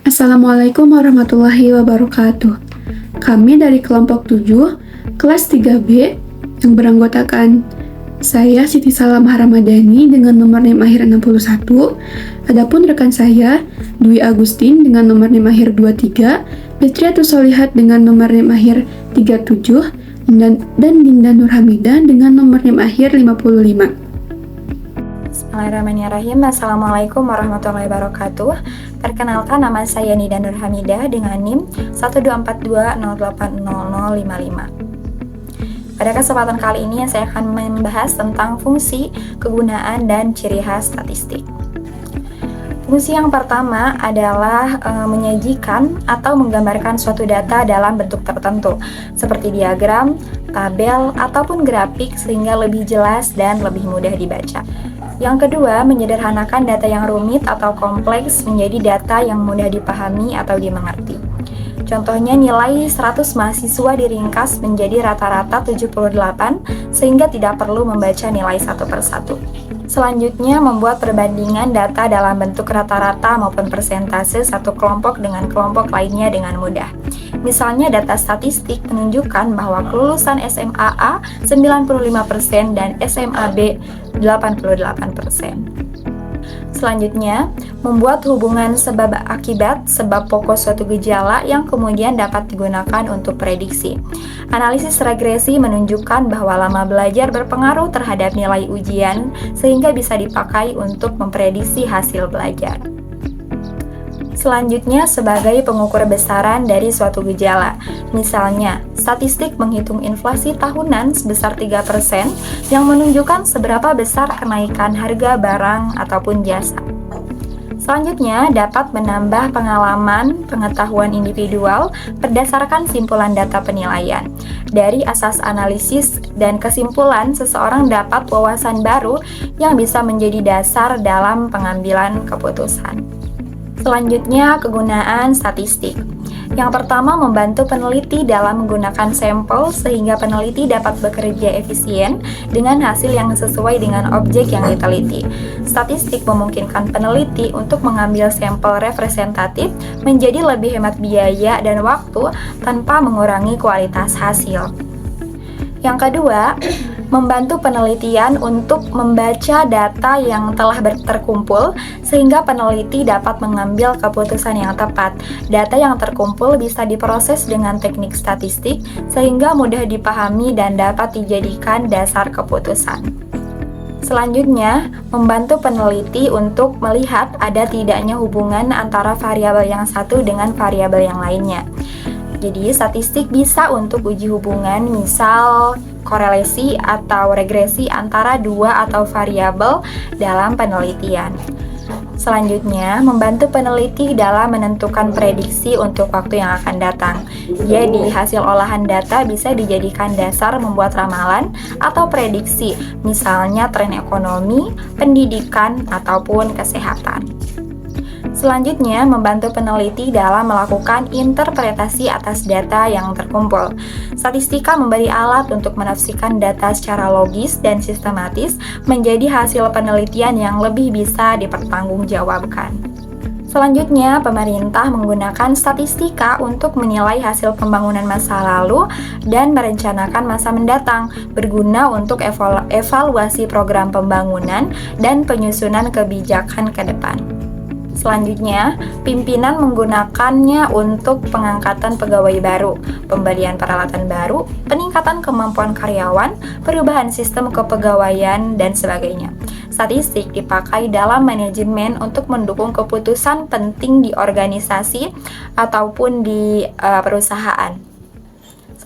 Assalamualaikum warahmatullahi wabarakatuh. Kami dari kelompok 7, kelas 3B, yang beranggotakan saya Siti Salamah Ramadhani dengan nomor NIM akhir 61, adapun rekan saya Dwi Agustin dengan nomor NIM akhir 23, Fitriatus Solihat dengan nomor NIM akhir 37, dan Dinda Nurhamidah dengan nomor NIM akhir 55. Bismillahirrahmanirrahim. Assalamualaikum warahmatullahi wabarakatuh. Perkenalkan, nama saya Dinda Nurhamidah dengan NIM 12420800055. Pada kesempatan kali ini saya akan membahas tentang fungsi, kegunaan, dan ciri khas statistik. Fungsi yang pertama adalah menyajikan atau menggambarkan suatu data dalam bentuk tertentu, seperti diagram, tabel, ataupun grafik sehingga lebih jelas dan lebih mudah dibaca. Yang kedua, menyederhanakan data yang rumit atau kompleks menjadi data yang mudah dipahami atau dimengerti. Contohnya, nilai 100 mahasiswa diringkas menjadi rata-rata 78 sehingga tidak perlu membaca nilai satu persatu. Selanjutnya, membuat perbandingan data dalam bentuk rata-rata maupun persentase satu kelompok dengan kelompok lainnya dengan mudah. Misalnya, data statistik menunjukkan bahwa kelulusan SMA A 95% dan SMA B 88%. Selanjutnya, membuat hubungan sebab akibat, sebab pokok suatu gejala yang kemudian dapat digunakan untuk prediksi. Analisis regresi menunjukkan bahwa lama belajar berpengaruh terhadap nilai ujian sehingga bisa dipakai untuk memprediksi hasil belajar. Selanjutnya, sebagai pengukur besaran dari suatu gejala. Misalnya, statistik menghitung inflasi tahunan sebesar 3% yang menunjukkan seberapa besar kenaikan harga barang ataupun jasa. Selanjutnya, dapat menambah pengalaman, pengetahuan individual berdasarkan simpulan data penilaian. Dari asas analisis dan kesimpulan, seseorang dapat wawasan baru yang bisa menjadi dasar dalam pengambilan keputusan. Selanjutnya, kegunaan statistik. Yang pertama, membantu peneliti dalam menggunakan sampel sehingga peneliti dapat bekerja efisien dengan hasil yang sesuai dengan objek yang diteliti. Statistik memungkinkan peneliti untuk mengambil sampel representatif menjadi lebih hemat biaya dan waktu tanpa mengurangi kualitas hasil. Yang kedua, membantu penelitian untuk membaca data yang telah terkumpul sehingga peneliti dapat mengambil keputusan yang tepat. Data yang terkumpul bisa diproses dengan teknik statistik sehingga mudah dipahami dan dapat dijadikan dasar keputusan. Selanjutnya, membantu peneliti untuk melihat ada tidaknya hubungan antara variabel yang satu dengan variabel yang lainnya. Jadi, statistik bisa untuk uji hubungan, misal korelasi atau regresi antara dua atau variabel dalam penelitian. Selanjutnya, membantu peneliti dalam menentukan prediksi untuk waktu yang akan datang. Jadi, hasil olahan data bisa dijadikan dasar membuat ramalan atau prediksi, misalnya tren ekonomi, pendidikan, ataupun kesehatan. Selanjutnya, membantu peneliti dalam melakukan interpretasi atas data yang terkumpul. Statistika memberi alat untuk menafsirkan data secara logis dan sistematis menjadi hasil penelitian yang lebih bisa dipertanggungjawabkan. Selanjutnya, pemerintah menggunakan statistika untuk menilai hasil pembangunan masa lalu dan merencanakan masa mendatang, berguna untuk evaluasi program pembangunan dan penyusunan kebijakan ke depan. Selanjutnya, pimpinan menggunakannya untuk pengangkatan pegawai baru, pembelian peralatan baru, peningkatan kemampuan karyawan, perubahan sistem kepegawaian, dan sebagainya. Statistik dipakai dalam manajemen untuk mendukung keputusan penting di organisasi ataupun di perusahaan.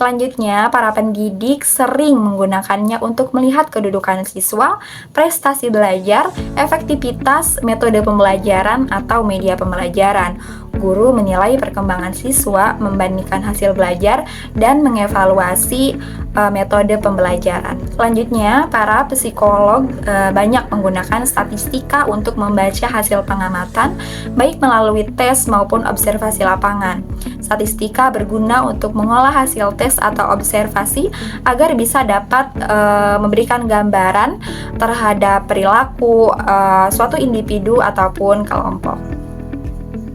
Selanjutnya, para pendidik sering menggunakannya untuk melihat kedudukan siswa, prestasi belajar, efektivitas metode pembelajaran atau media pembelajaran. Guru menilai perkembangan siswa, membandingkan hasil belajar, dan mengevaluasi metode pembelajaran. Selanjutnya, para psikolog banyak menggunakan statistika untuk membaca hasil pengamatan, baik melalui tes maupun observasi lapangan. Statistika berguna untuk mengolah hasil tes atau observasi agar bisa dapat memberikan gambaran terhadap perilaku suatu individu ataupun kelompok.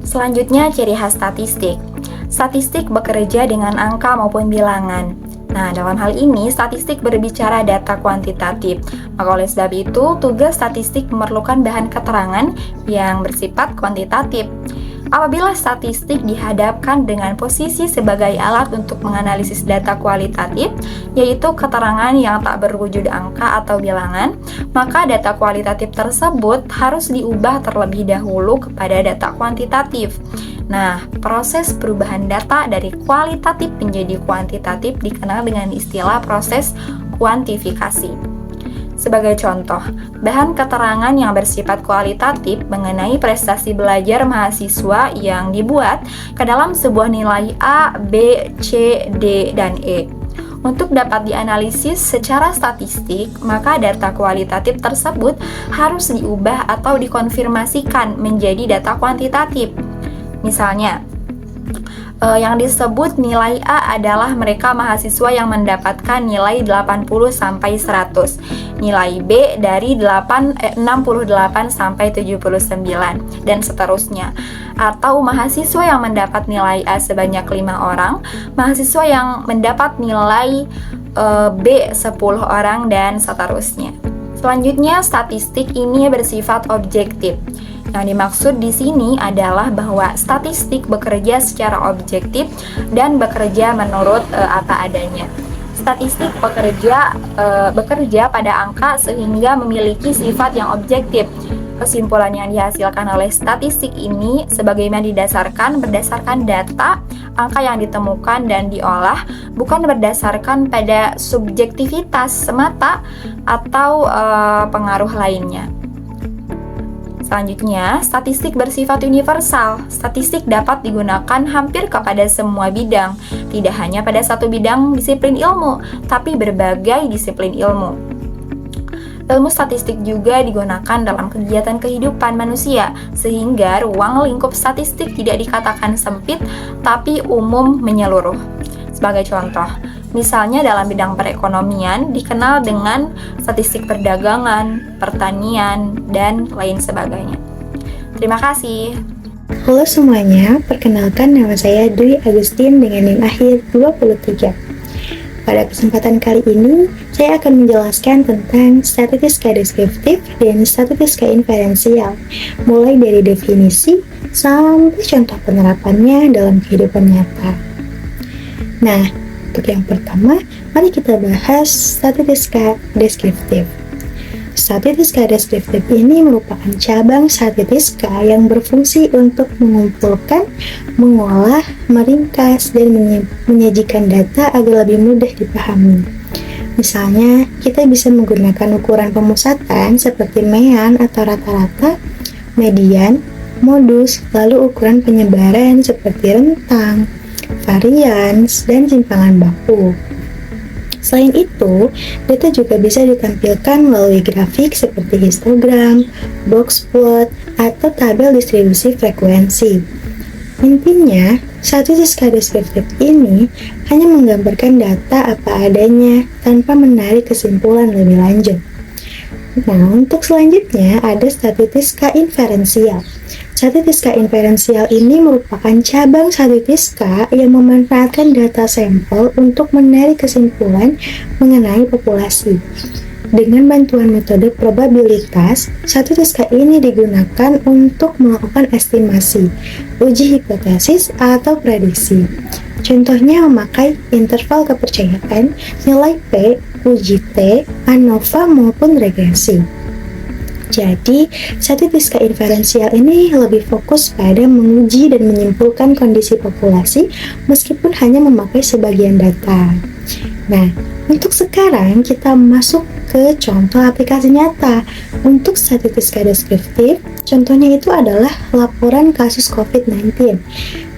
Selanjutnya, ciri khas statistik. Statistik bekerja dengan angka maupun bilangan. Nah, dalam hal ini, statistik berbicara data kuantitatif. Maka oleh sebab itu, tugas statistik memerlukan bahan keterangan yang bersifat kuantitatif. Apabila statistik dihadapkan dengan posisi sebagai alat untuk menganalisis data kualitatif, yaitu keterangan yang tak berwujud angka atau bilangan, maka data kualitatif tersebut harus diubah terlebih dahulu kepada data kuantitatif. Nah, proses perubahan data dari kualitatif menjadi kuantitatif dikenal dengan istilah proses kuantifikasi. Sebagai contoh, bahan keterangan yang bersifat kualitatif mengenai prestasi belajar mahasiswa yang dibuat ke dalam sebuah nilai A, B, C, D, dan E. Untuk dapat dianalisis secara statistik, maka data kualitatif tersebut harus diubah atau dikonfirmasikan menjadi data kuantitatif. Misalnya, yang disebut nilai A adalah mereka mahasiswa yang mendapatkan nilai 80 sampai 100. Nilai B dari 68 sampai 79 dan seterusnya. Atau mahasiswa yang mendapat nilai A sebanyak 5 orang, mahasiswa yang mendapat nilai B 10 orang dan seterusnya. Selanjutnya, statistik ini bersifat objektif. Yang dimaksud di sini adalah bahwa statistik bekerja secara objektif dan bekerja menurut apa adanya. Statistik bekerja pada angka sehingga memiliki sifat yang objektif. Kesimpulan yang dihasilkan oleh statistik ini sebagaimana berdasarkan data, angka yang ditemukan dan diolah, bukan berdasarkan pada subjektivitas semata atau pengaruh lainnya. Selanjutnya, statistik bersifat universal. Statistik dapat digunakan hampir kepada semua bidang, tidak hanya pada satu bidang disiplin ilmu, tapi berbagai disiplin ilmu. Ilmu statistik juga digunakan dalam kegiatan kehidupan manusia, sehingga ruang lingkup statistik tidak dikatakan sempit, tapi umum menyeluruh. Sebagai contoh, misalnya dalam bidang perekonomian dikenal dengan statistik perdagangan, pertanian, dan lain sebagainya. Terima kasih. Halo semuanya, perkenalkan nama saya Dwi Agustin dengan NIM akhir 23. Pada kesempatan kali ini, saya akan menjelaskan tentang statistika deskriptif dan statistika inferensial, mulai dari definisi sampai contoh penerapannya dalam kehidupan nyata. Nah, untuk yang pertama, mari kita bahas statistika deskriptif. Statistika deskriptif ini merupakan cabang statistika yang berfungsi untuk mengumpulkan, mengolah, meringkas, dan menyajikan data agar lebih mudah dipahami. Misalnya, kita bisa menggunakan ukuran pemusatan seperti mean atau rata-rata, median, modus, lalu ukuran penyebaran seperti rentang, varians, dan simpangan baku. Selain itu, data juga bisa ditampilkan melalui grafik seperti histogram, box plot, atau tabel distribusi frekuensi. Intinya, statistika deskriptif ini hanya menggambarkan data apa adanya tanpa menarik kesimpulan lebih lanjut. Nah, untuk selanjutnya ada statistika inferensial. Statistika inferensial ini merupakan cabang statistika yang memanfaatkan data sampel untuk menarik kesimpulan mengenai populasi. Dengan bantuan metode probabilitas, statistika ini digunakan untuk melakukan estimasi, uji hipotesis, atau prediksi. Contohnya memakai interval kepercayaan, nilai P, uji T, ANOVA, maupun regresi. Jadi, statistika inferensial ini lebih fokus pada menguji dan menyimpulkan kondisi populasi meskipun hanya memakai sebagian data. Nah, untuk sekarang kita masuk ke contoh aplikasi nyata. Untuk statistika deskriptif, contohnya itu adalah laporan kasus COVID-19.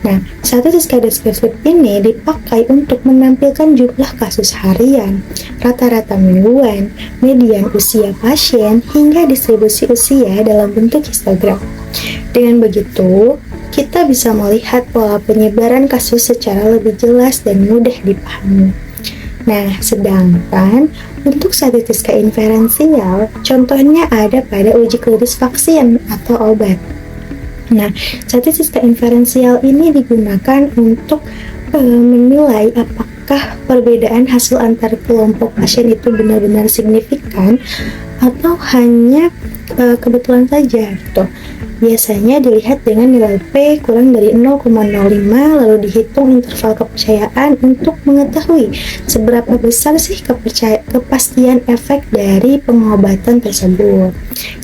Nah, statistika deskriptif ini dipakai untuk menampilkan jumlah kasus harian, rata-rata mingguan, median usia pasien, hingga distribusi usia dalam bentuk histogram. Dengan begitu, kita bisa melihat pola penyebaran kasus secara lebih jelas dan mudah dipahami. Nah, sedangkan untuk statistika inferensial, contohnya ada pada uji klinis vaksin atau obat. Nah, statistika inferensial ini digunakan untuk menilai apakah perbedaan hasil antar kelompok pasien itu benar-benar signifikan atau hanya kebetulan saja gitu. Biasanya dilihat dengan nilai P kurang dari 0,05 lalu dihitung interval kepercayaan untuk mengetahui seberapa besar sih kepastian efek dari pengobatan tersebut.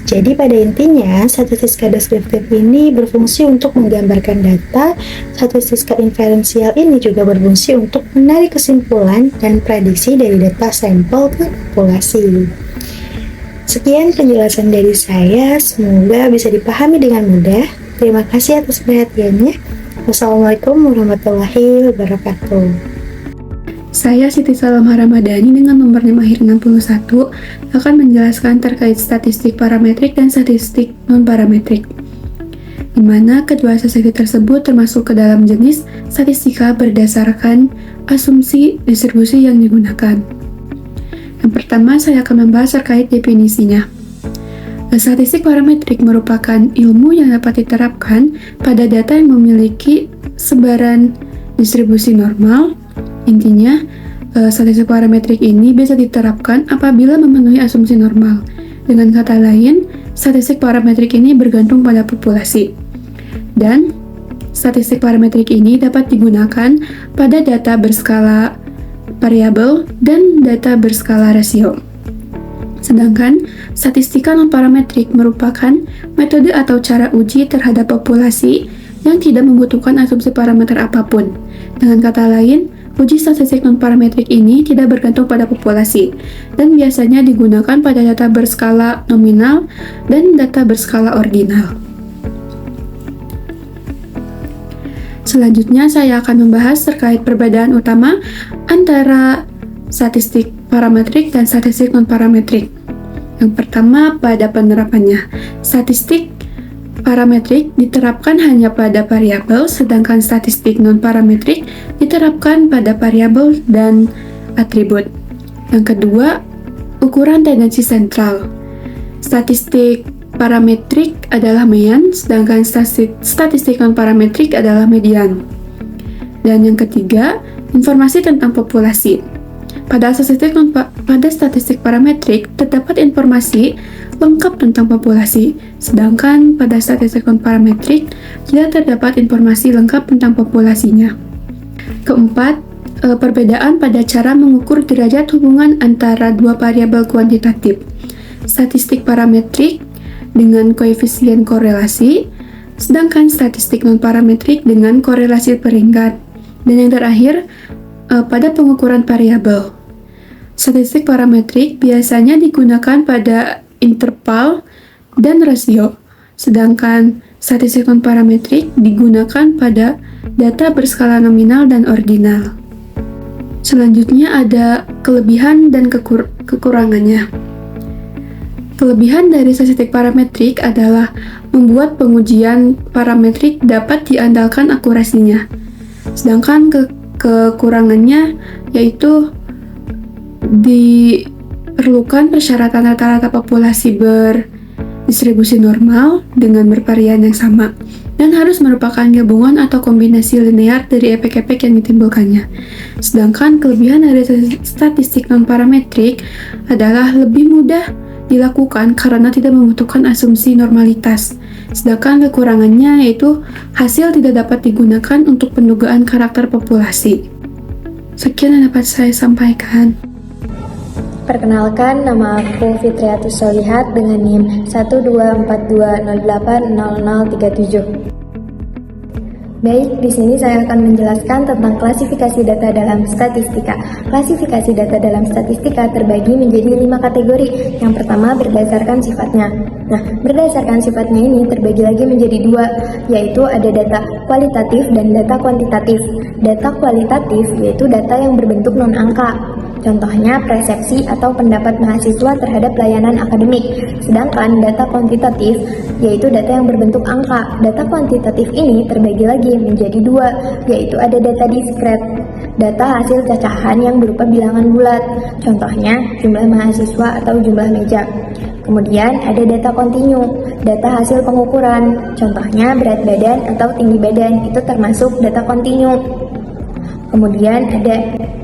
Jadi pada intinya, statistika deskriptif ini berfungsi untuk menggambarkan data, statistika inferensial ini juga berfungsi untuk menarik kesimpulan dan prediksi dari data sampel ke populasi. Sekian penjelasan dari saya, semoga bisa dipahami dengan mudah. Terima kasih atas perhatiannya. Wassalamualaikum warahmatullahi wabarakatuh. Saya Siti Salamah Ramadhani dengan nomor NIM akhir 61 akan menjelaskan terkait statistik parametrik dan statistik non-parametrik, di mana kedua statistik tersebut termasuk ke dalam jenis statistika berdasarkan asumsi distribusi yang digunakan. Yang pertama, saya akan membahas terkait definisinya. Statistik parametrik merupakan ilmu yang dapat diterapkan pada data yang memiliki sebaran distribusi normal. Intinya, statistik parametrik ini bisa diterapkan apabila memenuhi asumsi normal. Dengan kata lain, statistik parametrik ini bergantung pada populasi. Dan statistik parametrik ini dapat digunakan pada data berskala variabel dan data berskala rasio. Sedangkan statistika non-parametrik merupakan metode atau cara uji terhadap populasi yang tidak membutuhkan asumsi parameter apapun. Dengan kata lain, uji statistik non-parametrik ini tidak bergantung pada populasi dan biasanya digunakan pada data berskala nominal dan data berskala ordinal. Selanjutnya, saya akan membahas terkait perbedaan utama antara statistik parametrik dan statistik non-parametrik. Yang pertama, pada penerapannya. Statistik parametrik diterapkan hanya pada variabel, sedangkan statistik non-parametrik diterapkan pada variabel dan atribut. Yang kedua, ukuran tendensi sentral. Statistik parametrik adalah mean, sedangkan statistik non-parametrik adalah median. Dan yang ketiga, informasi tentang populasi. Pada statistik parametrik terdapat informasi lengkap tentang populasi, sedangkan pada statistik non-parametrik tidak terdapat informasi lengkap tentang populasinya. Keempat, perbedaan pada cara mengukur derajat hubungan antara dua variabel kuantitatif. Statistik parametrik dengan koefisien korelasi, sedangkan statistik non-parametrik dengan korelasi peringkat. Dan yang terakhir, pada pengukuran variabel. Statistik parametrik biasanya digunakan pada interval dan rasio, sedangkan statistik non-parametrik digunakan pada data berskala nominal dan ordinal. Selanjutnya ada kelebihan dan kekurangannya. Kelebihan dari statistik parametrik adalah membuat pengujian parametrik dapat diandalkan akurasinya. Sedangkan kekurangannya yaitu diperlukan persyaratan rata-rata populasi berdistribusi normal dengan bervarian yang sama dan harus merupakan gabungan atau kombinasi linear dari efek-efek yang ditimbulkannya. Sedangkan kelebihan dari statistik non-parametrik adalah lebih mudah dilakukan karena tidak membutuhkan asumsi normalitas. Sedangkan kekurangannya yaitu hasil tidak dapat digunakan untuk pendugaan karakter populasi. Sekian yang dapat saya sampaikan. Perkenalkan, nama aku Fitriatus Solihat dengan NIM 12420800037. Baik, di sini saya akan menjelaskan tentang klasifikasi data dalam statistika. Klasifikasi data dalam statistika terbagi menjadi 5 kategori. Yang pertama berdasarkan sifatnya. Nah, berdasarkan sifatnya ini terbagi lagi menjadi 2, yaitu ada data kualitatif dan data kuantitatif. Data kualitatif yaitu data yang berbentuk non-angka. Contohnya persepsi atau pendapat mahasiswa terhadap layanan akademik. Sedangkan data kuantitatif yaitu data yang berbentuk angka. Data kuantitatif ini terbagi lagi menjadi 2, yaitu ada data diskret. Data hasil cacahan yang berupa bilangan bulat. Contohnya jumlah mahasiswa atau jumlah meja. Kemudian ada data kontinu, data hasil pengukuran, contohnya berat badan atau tinggi badan, itu termasuk data kontinu. Kemudian ada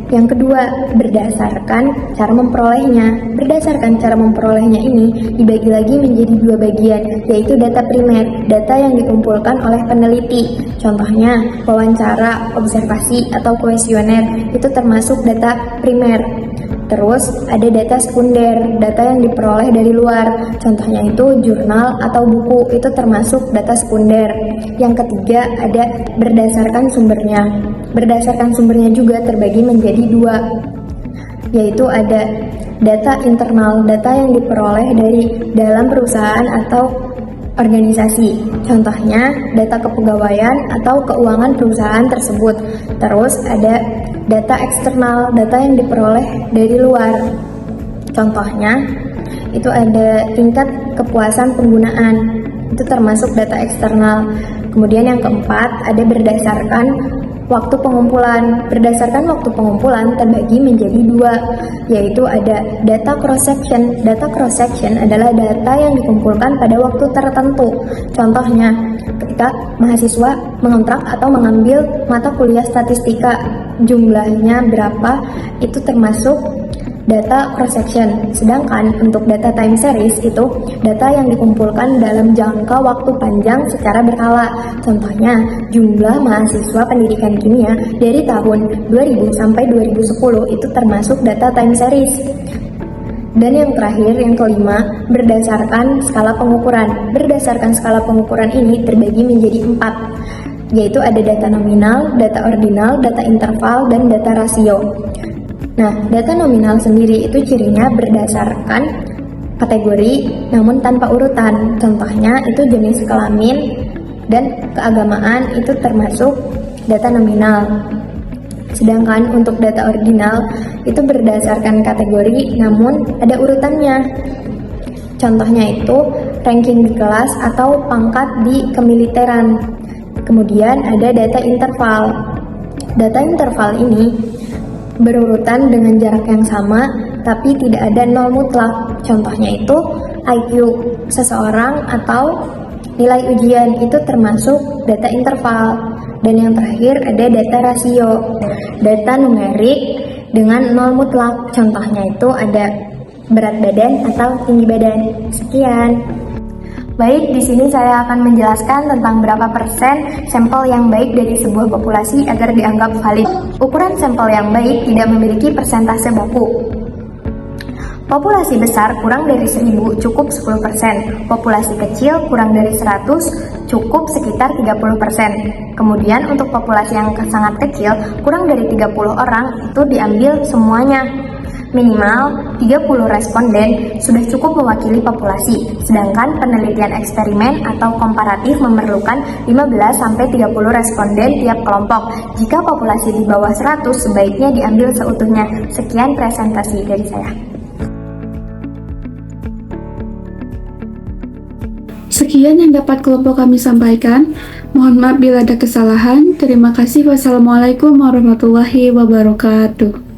yang kedua, berdasarkan cara memperolehnya. Berdasarkan cara memperolehnya ini dibagi lagi menjadi dua bagian, yaitu data primer, data yang dikumpulkan oleh peneliti. Contohnya, wawancara, observasi, atau kuesioner, itu termasuk data primer. Terus ada data sekunder, data yang diperoleh dari luar. Contohnya itu jurnal atau buku, itu termasuk data sekunder. Yang ketiga ada berdasarkan sumbernya. Berdasarkan sumbernya juga terbagi menjadi dua, yaitu ada data internal, data yang diperoleh dari dalam perusahaan atau organisasi. Contohnya data kepegawaian atau keuangan perusahaan tersebut. Terus ada data eksternal, data yang diperoleh dari luar. Contohnya itu ada tingkat kepuasan penggunaan, itu termasuk data eksternal. Kemudian yang keempat ada berdasarkan waktu pengumpulan. Berdasarkan waktu pengumpulan terbagi menjadi dua, yaitu ada data cross-section. Data cross-section adalah data yang dikumpulkan pada waktu tertentu. Contohnya, ketika mahasiswa mengontrak atau mengambil mata kuliah statistika, jumlahnya berapa, itu termasuk data cross-section. Sedangkan untuk data time series itu data yang dikumpulkan dalam jangka waktu panjang secara berkala. Contohnya, jumlah mahasiswa pendidikan kimia dari tahun 2000 sampai 2010 itu termasuk data time series. Dan yang terakhir, yang kelima, berdasarkan skala pengukuran. Berdasarkan skala pengukuran ini terbagi menjadi 4, yaitu ada data nominal, data ordinal, data interval, dan data rasio. Nah, data nominal sendiri itu cirinya berdasarkan kategori namun tanpa urutan. Contohnya itu jenis kelamin dan keagamaan, itu termasuk data nominal. Sedangkan untuk data ordinal itu berdasarkan kategori namun ada urutannya. Contohnya itu ranking di kelas atau pangkat di kemiliteran. Kemudian ada data interval. Data interval ini berurutan dengan jarak yang sama, tapi tidak ada nol mutlak. Contohnya itu IQ seseorang atau nilai ujian, itu termasuk data interval. Dan yang terakhir ada data rasio, data numerik dengan nol mutlak. Contohnya itu ada berat badan atau tinggi badan. Sekian. Baik, di sini saya akan menjelaskan tentang berapa persen sampel yang baik dari sebuah populasi agar dianggap valid. Ukuran sampel yang baik tidak memiliki persentase baku. Populasi besar kurang dari 1000 cukup 10%. Populasi kecil kurang dari 100 cukup sekitar 30%. Kemudian untuk populasi yang sangat kecil kurang dari 30 orang itu diambil semuanya. Minimal 30 responden sudah cukup mewakili populasi, sedangkan penelitian eksperimen atau komparatif memerlukan 15-30 responden tiap kelompok. Jika populasi di bawah 100 sebaiknya diambil seutuhnya. Sekian presentasi dari saya. Sekian yang dapat kelompok kami sampaikan. Mohon maaf bila ada kesalahan. Terima kasih. Wassalamualaikum warahmatullahi wabarakatuh.